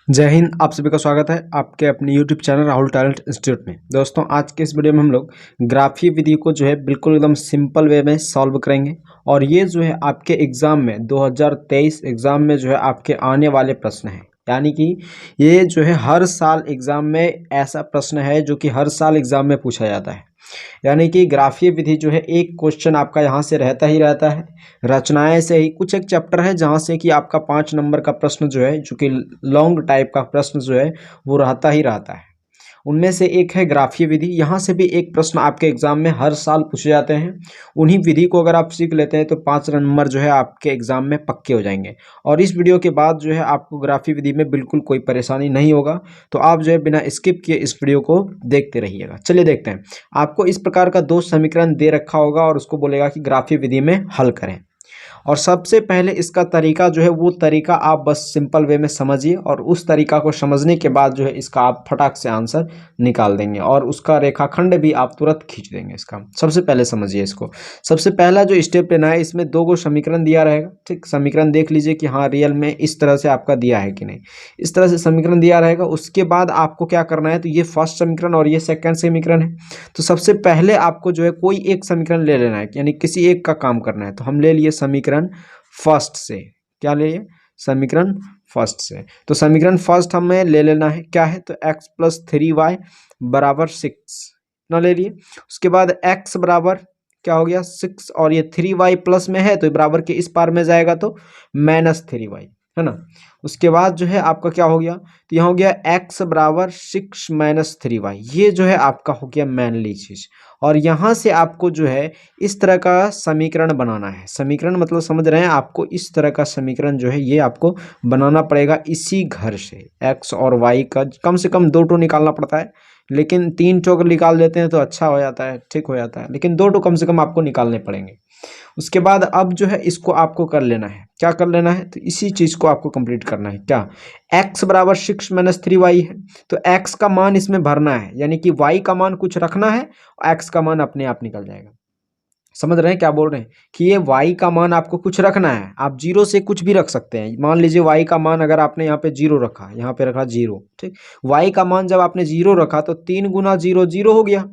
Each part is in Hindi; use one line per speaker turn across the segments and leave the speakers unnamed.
जय हिंद। आप सभी का स्वागत है आपके अपने YouTube channel Rahul talent institute में। दोस्तों, आज के इस वीडियो में हम लोग ग्राफीय विधि को जो है बिल्कुल एकदम सिंपल वे में सॉल्व करेंगे और ये जो है आपके एग्ज़ाम में 2023 एग्ज़ाम में जो है आपके आने वाले प्रश्न हैं। यानी कि ये जो है हर साल एग्ज़ाम में ऐसा प्रश्न है जो कि हर साल एग्ज़ाम में पूछा जाता है। यानी कि ग्राफीय विधि जो है एक क्वेश्चन आपका यहाँ से रहता ही रहता है। रचनाएं से ही कुछ एक चैप्टर है जहाँ से कि आपका 5 नंबर का प्रश्न जो है, जो कि लॉन्ग टाइप का प्रश्न जो है वो रहता ही रहता है। उनमें से एक है ग्राफीय विधि। यहाँ से भी एक प्रश्न आपके एग्जाम में हर साल पूछे जाते हैं। उन्हीं विधि को अगर आप सीख लेते हैं तो 5 नंबर जो है आपके एग्जाम में पक्के हो जाएंगे। और इस वीडियो के बाद जो है आपको ग्राफीय विधि में बिल्कुल कोई परेशानी नहीं होगा। तो आप जो है बिना स्किप किए इस वीडियो को देखते रहिएगा। चलिए देखते हैं। आपको इस प्रकार का दो समीकरण दे रखा होगा और उसको बोलेगा कि ग्राफीय विधि में हल करें। और सबसे पहले इसका तरीका जो है वो तरीका आप बस सिंपल वे में समझिए और उस तरीका को समझने के बाद जो है इसका आप फटाक से आंसर निकाल देंगे और उसका रेखाखंड भी आप तुरंत खींच देंगे। इसका सबसे पहले समझिए इसको। सबसे पहला जो स्टेप लेना है, इसमें दो गो समीकरण दिया रहेगा। ठीक, समीकरण देख लीजिए कि हाँ रियल में इस तरह से आपका दिया है कि नहीं। इस तरह से समीकरण दिया रहेगा। उसके बाद आपको क्या करना है, तो ये फर्स्ट समीकरण और ये सेकेंड समीकरण है। तो सबसे पहले आपको जो है कोई एक समीकरण ले लेना है, यानी किसी एक का काम करना है। तो हम ले लिए समीकरण फर्स्ट से। क्या ले लिए? समीकरण फर्स्ट से। तो समीकरण फर्स्ट हमें ले लेना है, क्या है, तो x + 3y = 6 ना ले लिए। उसके बाद x बराबर क्या हो गया 6 और ये 3y प्लस में है तो बराबर के इस पार में जाएगा तो -3y है ना। उसके बाद जो है आपका क्या हो गया, तो यहाँ हो गया x बराबर 6 - 3y। ये जो है आपका हो गया मेनली चीज। और यहाँ से आपको जो है इस तरह का समीकरण बनाना है। समीकरण मतलब समझ रहे हैं, आपको इस तरह का समीकरण जो है ये आपको बनाना पड़ेगा इसी घर से। x और y का कम से कम 2 निकालना पड़ता है, लेकिन 3 अगर निकाल देते हैं तो अच्छा हो जाता है, ठीक हो जाता है, लेकिन 2 कम से कम आपको निकालने पड़ेंगे। उसके बाद अब जो है इसको आपको कर लेना है। क्या कर लेना है, तो इसी चीज को आपको कंप्लीट करना है। क्या, x बराबर 6 - 3y है तो x का मान इसमें भरना है, यानी कि y का मान कुछ रखना है और x का मान अपने आप निकल जाएगा। समझ रहे हैं क्या बोल रहे हैं, कि ये y का मान आपको कुछ रखना है। आप 0 से कुछ भी रख सकते हैं। मान लीजिए y का मान अगर आपने यहाँ पे 0 रखा, यहाँ पे रखा 0, ठीक। y का मान जब आपने 0 रखा तो 3 × 0 0 हो गया,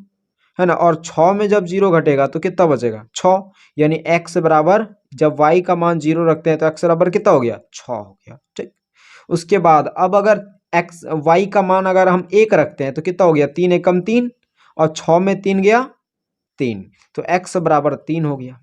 है ना। और 6 में जब 0 घटेगा तो कितना बचेगा, 6। यानी x बराबर, जब y का मान 0 रखते हैं तो x बराबर कितना हो गया, 6 हो गया, ठीक। उसके बाद अब अगर y का मान अगर हम 1 रखते हैं तो कितना हो गया, 3 एकम 3 और 6 में 3 गया 3, तो x बराबर 3 हो गया,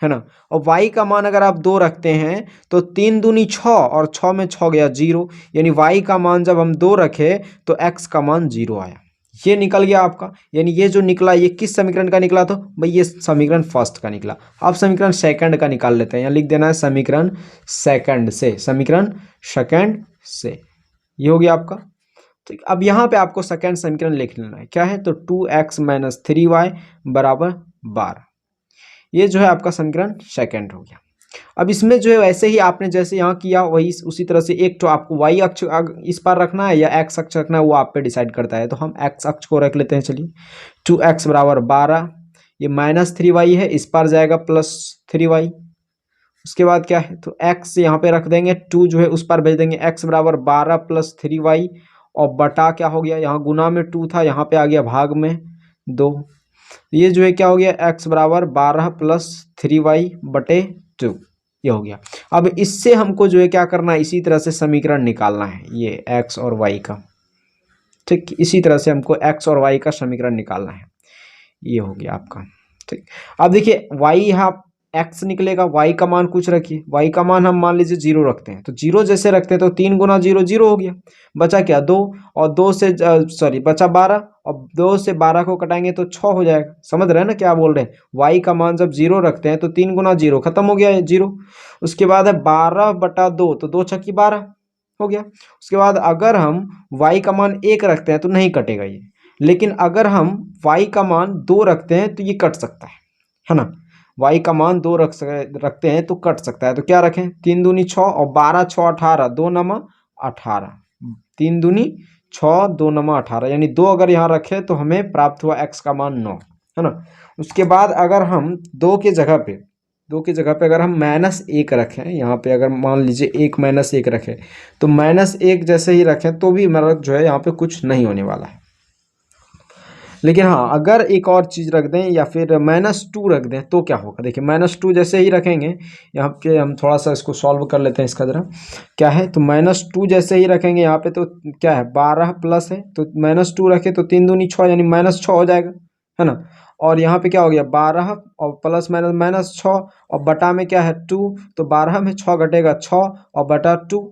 है ना। और y का मान अगर आप 2 रखते हैं तो 3 दूनी 6 और 6 में 6 गया 0, यानी y का मान जब हम 2 रखे तो x का मान 0 आया। ये निकल गया आपका। यानी ये जो निकला ये किस समीकरण का निकला, तो भाई ये समीकरण फर्स्ट का निकला। अब समीकरण सेकंड का निकाल लेते हैं। यहाँ लिख देना है समीकरण सेकंड से। समीकरण सेकंड से ये हो गया आपका। तो अब यहाँ पे आपको सेकंड समीकरण लिख लेना है। क्या है, तो 2x - 3y = 12। ये जो है आपका समीकरण सेकंड हो गया। अब इसमें जो है वैसे ही आपने जैसे यहाँ किया वही उसी तरह से एक तो आपको y अक्ष इस पार रखना है या x अक्ष रखना है, वो आप पे डिसाइड करता है। तो हम x अक्ष को रख लेते हैं। चलिए 2x = 12, ये -3y है, इस पार जाएगा +3y। उसके बाद क्या है, तो x यहाँ पे रख देंगे, 2 जो है उस पार भेज देंगे, x बराबर 12 + 3y और बटा क्या हो गया, यहाँ गुना में 2 था, यहाँ पे आ गया भाग में 2। ये जो है क्या हो गया, x बराबर 12 + 3y/2 ये हो गया। अब इससे हमको जो है क्या करना है, इसी तरह से समीकरण निकालना है ये x और y का, ठीक। इसी तरह से हमको x और y का समीकरण निकालना है। ये हो गया आपका, ठीक। अब देखिए y यहाँ x निकलेगा, y का मान कुछ रखिए। y का मान हम मान लीजिए 0 रखते हैं, तो 0 जैसे रखते हैं तो 3 × 0 0 हो गया। बचा क्या, 2 और 2 से सॉरी बचा 12 और 2 से 12 को कटाएंगे तो 6 हो जाएगा। समझ रहे हैं ना क्या बोल रहे हैं। y का मान जब 0 रखते हैं तो 3 × 0 खत्म हो गया है 0। उसके बाद है 12/2, तो 2 छक्की 12 हो गया। उसके बाद अगर हम y का मान 1 रखते हैं तो नहीं कटेगा ये, लेकिन अगर हम y का मान 2 रखते हैं तो ये कट सकता है ना। y का मान 2 रखते हैं तो कट सकता है। तो क्या रखें, 3 दूनी 6 और 12 6 18, 2 9 18, 3 दूनी 6, 2 9 18, यानी 2 अगर यहाँ रखें तो हमें प्राप्त हुआ x का मान 9, है ना। उसके बाद अगर हम 2 के जगह पे 2 की जगह पे अगर हम -1 रखें, यहाँ पे अगर मान लीजिए 1 -1 रखें, तो -1 जैसे ही रखें तो भी हमारा जो है यहाँ पे कुछ नहीं होने वाला है। लेकिन हाँ, अगर एक और चीज़ रख दें या फिर -2 रख दें तो क्या होगा। देखिए -2 जैसे ही रखेंगे, यहाँ पे हम थोड़ा सा इसको सॉल्व कर लेते हैं इसका ज़रा। क्या है, तो -2 जैसे ही रखेंगे यहाँ पे तो क्या है, 12 प्लस है, तो -2 रखें तो 3 दूनी 6 यानी -6 हो जाएगा, है ना। और यहाँ पे क्या हो गया, 12 और प्लस माइनस -6 और बटा में क्या है 2, तो 12 में 6 घटेगा 6 और बटा 2,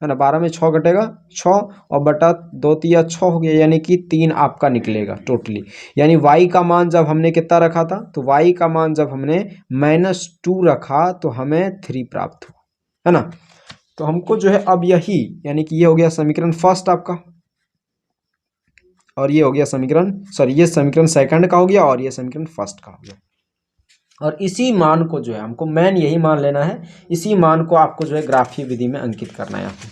है ना। 12 में 6 घटेगा 6 और बटा 2 तिया 6 हो गया, यानी कि 3 आपका निकलेगा टोटली। यानी y का मान जब हमने कितना रखा था, तो y का मान जब हमने -2 रखा तो हमें 3 प्राप्त हुआ, है ना। तो हमको जो है अब यही, यानी कि ये हो गया समीकरण फर्स्ट आपका, और ये हो गया समीकरण, सॉरी ये समीकरण सेकंड का हो गया और ये समीकरण फर्स्ट का हो गया। और इसी मान को जो है हमको मेन यही मान लेना है, इसी मान को आपको जो है ग्राफीय विधि में अंकित करना है यहाँ पे।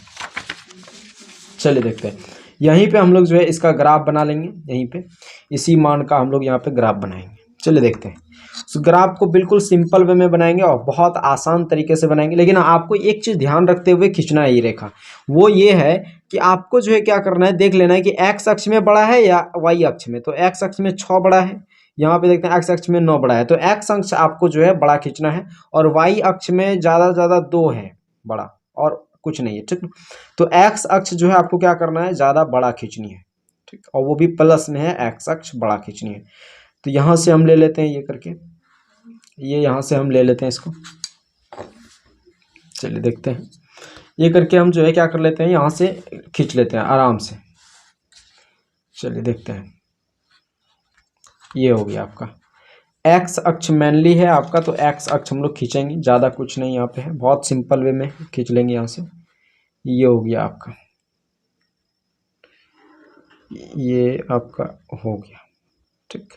चलिए देखते हैं, यहीं पे हम लोग जो है इसका ग्राफ बना लेंगे, यहीं पे इसी मान का हम लोग यहाँ पे ग्राफ बनाएंगे। चलिए देखते हैं, तो ग्राफ को बिल्कुल सिंपल वे में बनाएंगे और बहुत आसान तरीके से बनाएंगे। लेकिन आपको एक चीज़ ध्यान रखते हुए खींचना है ये रेखा, वो ये है कि आपको जो है क्या करना है, देख लेना है कि एक्स अक्ष में बड़ा है या वाई अक्ष में। तो एक्स अक्ष में 6 बड़ा है, यहाँ पे देखते हैं एक्स अक्ष में 9 बड़ा है, तो एक्स अक्ष आपको जो है बड़ा खींचना है, और वाई अक्ष में ज़्यादा से ज़्यादा 2 है बड़ा, और कुछ नहीं है, ठीक। तो एक्स अक्ष जो है आपको क्या करना है, ज़्यादा बड़ा खींचनी है, ठीक, और वो भी प्लस में है, एक्स अक्ष बड़ा खींचनी है। तो यहाँ से हम ले लेते हैं ये करके, ये यहाँ से हम ले लेते हैं इसको। चलिए देखते हैं, ये करके हम जो है क्या कर लेते हैं, यहाँ से खींच लेते हैं आराम से। चलिए देखते हैं, ये हो गया आपका एक्स अक्ष मैनली है आपका, तो एक्स अक्ष हम लोग खींचेंगे, ज़्यादा कुछ नहीं यहाँ पे है, बहुत सिंपल वे में खींच लेंगे यहाँ से। ये हो गया आपका, ये आपका हो गया, ठीक।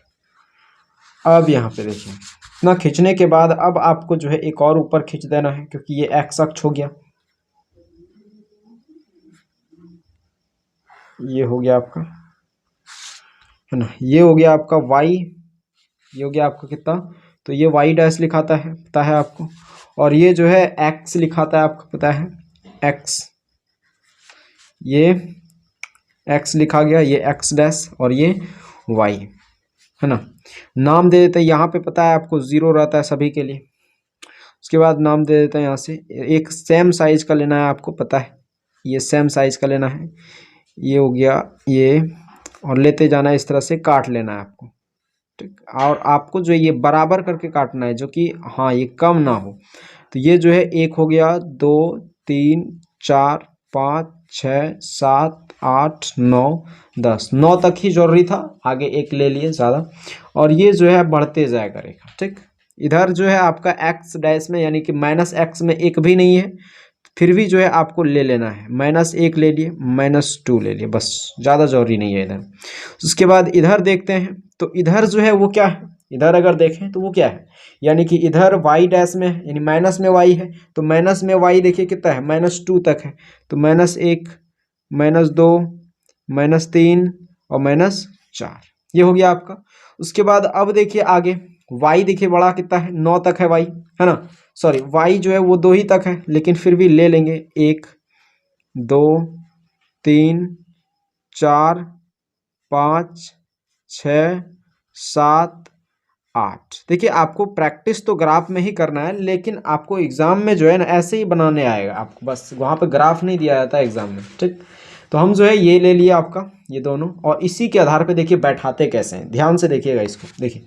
अब यहाँ पे देखिए, इतना खींचने के बाद अब आपको जो है एक और ऊपर खींच देना है, क्योंकि ये एक्स अक्ष हो गया, ये हो गया आपका, है ना। ये हो गया आपका वाई, ये हो गया आपका कितना, तो ये वाई डैश लिखाता है, पता है आपको। और ये जो है एक्स लिखाता है, आपको पता है एक्स, ये एक्स लिखा गया, ये एक्स डैश और ये वाई, है ना। नाम दे देते हैं यहाँ पे, पता है आपको 0 रहता है सभी के लिए। उसके बाद नाम दे देते हैं यहाँ से, एक सेम साइज का लेना है आपको, पता है ये सेम साइज का लेना है। ये हो गया ये, और लेते जाना है इस तरह से, काट लेना है आपको, ठीक। और आपको जो है ये बराबर करके काटना है, जो कि हाँ ये कम ना हो। तो ये जो है 1 हो गया, 2 3 4 5 6 7 8 9 10, 9 तक ही जरूरी था, आगे 1 ले लिए ज़्यादा। और ये जो है बढ़ते जाएगा रेखा, ठीक। इधर जो है आपका एक्स डैश में, यानी कि -x में 1 भी नहीं है, फिर भी जो है आपको ले लेना है, -1 ले लिए, -2 ले लिए, बस, ज़्यादा जरूरी नहीं है इधर। उसके बाद इधर देखते हैं, तो इधर जो है वो क्या है, इधर अगर देखें तो वो क्या है, यानी कि इधर वाई डैश में है, यानी माइनस में वाई है, तो माइनस में वाई देखिए कितना है, -2 तक है, तो -1 -2 -3 और -4, ये हो गया आपका। उसके बाद अब देखिए आगे, वाई देखिए बड़ा कितना है, 9 तक है वाई, है ना। सॉरी, वाई जो है वो 2 ही तक है, लेकिन फिर भी ले लेंगे, 1 2 3 4 5 6 7 8। देखिए आपको प्रैक्टिस तो ग्राफ में ही करना है, लेकिन आपको एग्जाम में जो है ना ऐसे ही बनाने आएगा आपको, बस वहाँ पे ग्राफ नहीं दिया जाता है एग्जाम में, ठीक। तो हम जो है ये ले लिया आपका, ये दोनों, और इसी के आधार पे देखिए बैठाते कैसे हैं, ध्यान से देखिएगा इसको। देखिए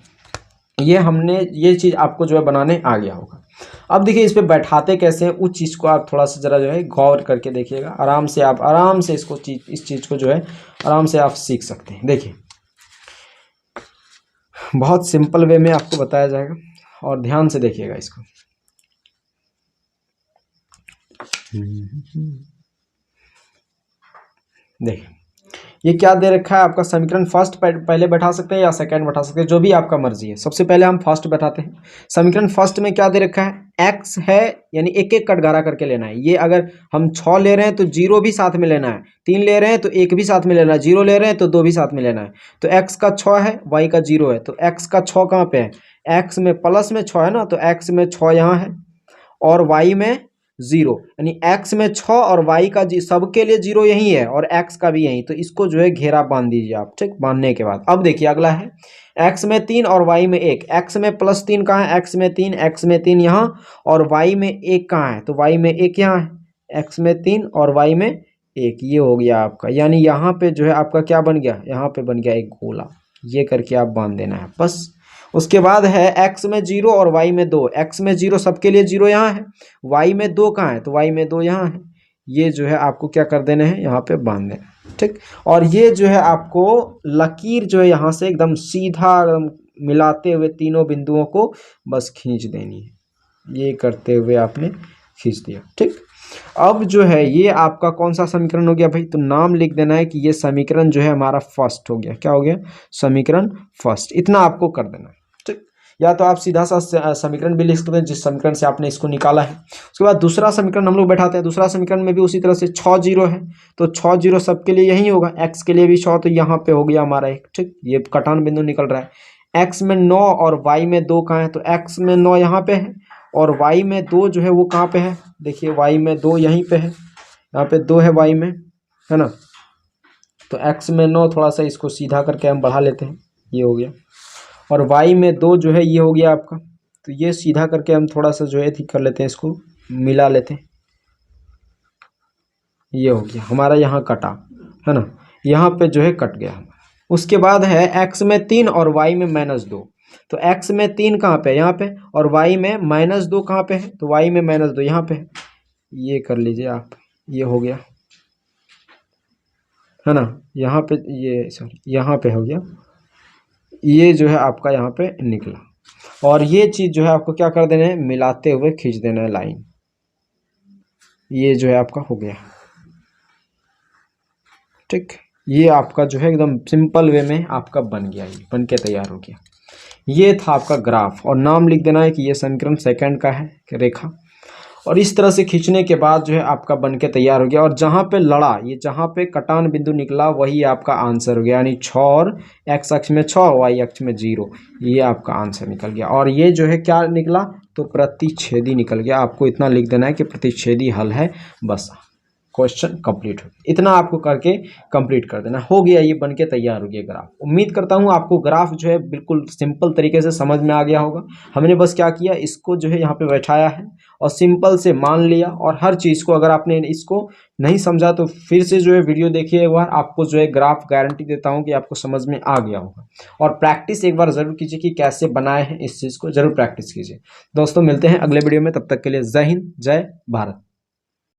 ये हमने, ये चीज़ आपको जो है बनाने आ गया होगा। अब देखिए इस पे बैठाते कैसे हैं, उस चीज़ को आप थोड़ा सा ज़रा जो है गौर करके देखिएगा, आराम से आप आराम से इसको इस चीज़ को जो है आराम से आप सीख सकते हैं। देखिए बहुत सिंपल वे में आपको बताया जाएगा, और ध्यान से देखिएगा इसको। देखिए ये क्या दे रखा है आपका, समीकरण फर्स्ट पहले बैठा सकते हैं या सेकंड बैठा सकते हैं, जो भी आपका मर्जी है। सबसे पहले हम फर्स्ट बैठाते हैं। समीकरण फर्स्ट में क्या दे रखा है, x है यानी एक एक कटघरा करके लेना है। ये अगर हम 6 ले रहे हैं तो 0 भी साथ में लेना है, 3 ले रहे हैं तो 1 भी साथ में लेना है, 0 ले रहे हैं तो 2 भी साथ में लेना है। तो x का 6 है, y का 0 है, तो x का 6 कहाँ पे है, x में प्लस में 6 है ना, तो x में 6 यहाँ है और y में 0, यानी x में 6 और y का सबके लिए 0 यही है और x का भी यही। तो इसको जो है घेरा बांध दीजिए आप, ठीक। बांधने के बाद अब देखिए अगला है x में 3 और y में 1। x में +3 कहाँ है, x में 3, x में 3 यहाँ और y में 1 कहाँ है, तो y में 1 यहाँ है। x में 3 और y में 1, ये हो गया आपका, यानी यहाँ पे जो है आपका क्या बन गया, यहाँ पे बन गया एक गोला। ये करके आप बांध देना है बस। उसके बाद है x में 0 और y में 2। x में 0 सबके लिए 0 यहाँ है, y में 2 कहाँ है, तो y में 2 यहाँ है। ये जो है आपको क्या कर देने हैं, यहाँ पे बांध देना है, ठीक। और ये जो है आपको लकीर जो है यहाँ से एकदम सीधा एकदम मिलाते हुए तीनों बिंदुओं को बस खींच देनी है। ये करते हुए आपने खींच दिया, ठीक। अब जो है ये आपका कौन सा समीकरण हो गया भाई, तो नाम लिख देना है कि ये समीकरण जो है हमारा फर्स्ट हो गया। क्या हो गया, समीकरण फर्स्ट। इतना आपको कर देना है, ठीक। या तो आप सीधा सा समीकरण भी लिख सकते हैं जिस समीकरण से आपने इसको निकाला है। उसके बाद दूसरा समीकरण हम लोग बैठाते हैं। दूसरा समीकरण में भी उसी तरह से 6 0 है, तो 6 0 सबके लिए यही होगा, x के लिए भी 6, तो यहाँ पे हो गया हमारा एक, ठीक। ये कटान बिंदु निकल रहा है। x में 9 और y में 2 कहाँ है, तो x में 9 यहाँ पे है और y में 2 जो है वो कहाँ पे है, देखिए y में 2 यहीं पे है, यहाँ पे 2 है y में, है ना। तो x में 9 थोड़ा सा इसको सीधा करके हम बढ़ा लेते हैं, ये हो गया। और y में 2 जो है ये हो गया आपका, तो ये सीधा करके हम थोड़ा सा जो है ठीक कर लेते हैं, इसको मिला लेते हैं, ये हो गया हमारा। यहाँ कटा है ना, यहाँ पे जो है कट गया हमारा। उसके बाद है x में 3 और y में -2। तो x में 3 कहाँ पे है, यहाँ पे, और y में -2 कहाँ पे है, तो y में -2 यहाँ पे है। ये कर लीजिए आप, ये हो गया, है ना। यहाँ पे ये सॉरी यहाँ पे हो गया, ये जो है आपका यहाँ पे निकला। और ये चीज़ जो है आपको क्या कर देना है, मिलाते हुए खींच देना है लाइन। ये जो है आपका हो गया, ठीक। ये आपका जो है एकदम सिंपल वे में आपका बन गया, ये बन के तैयार हो गया। ये था आपका ग्राफ, और नाम लिख देना है कि ये समीकरण सेकंड का है, रेखा। और इस तरह से खींचने के बाद जो है आपका बन के तैयार हो गया। और जहाँ पे लड़ा, ये जहाँ पे कटान बिंदु निकला वही आपका आंसर हो गया, यानी 6 और x अक्ष में 6, y अक्ष में 0, ये आपका आंसर निकल गया। और ये जो है क्या निकला, तो प्रतिच्छेदी निकल गया। आपको इतना लिख देना है कि प्रतिच्छेदी हल है, बस क्वेश्चन कंप्लीट हो गया। इतना आपको करके कंप्लीट कर देना, हो गया, ये बन के तैयार हो गया ग्राफ। उम्मीद करता हूँ आपको ग्राफ जो है बिल्कुल सिंपल तरीके से समझ में आ गया होगा। हमने बस क्या किया, इसको जो है यहाँ पे बैठाया है और सिंपल से मान लिया। और हर चीज़ को अगर आपने इसको नहीं समझा तो फिर से जो है वीडियो देखिए एक बार, आपको जो है ग्राफ गारंटी देता हूँ कि आपको समझ में आ गया होगा। और प्रैक्टिस एक बार ज़रूर कीजिए कि कैसे बनाए हैं, इस चीज़ को ज़रूर प्रैक्टिस कीजिए। दोस्तों मिलते हैं अगले वीडियो में, तब तक के लिए जय हिंद, जय भारत।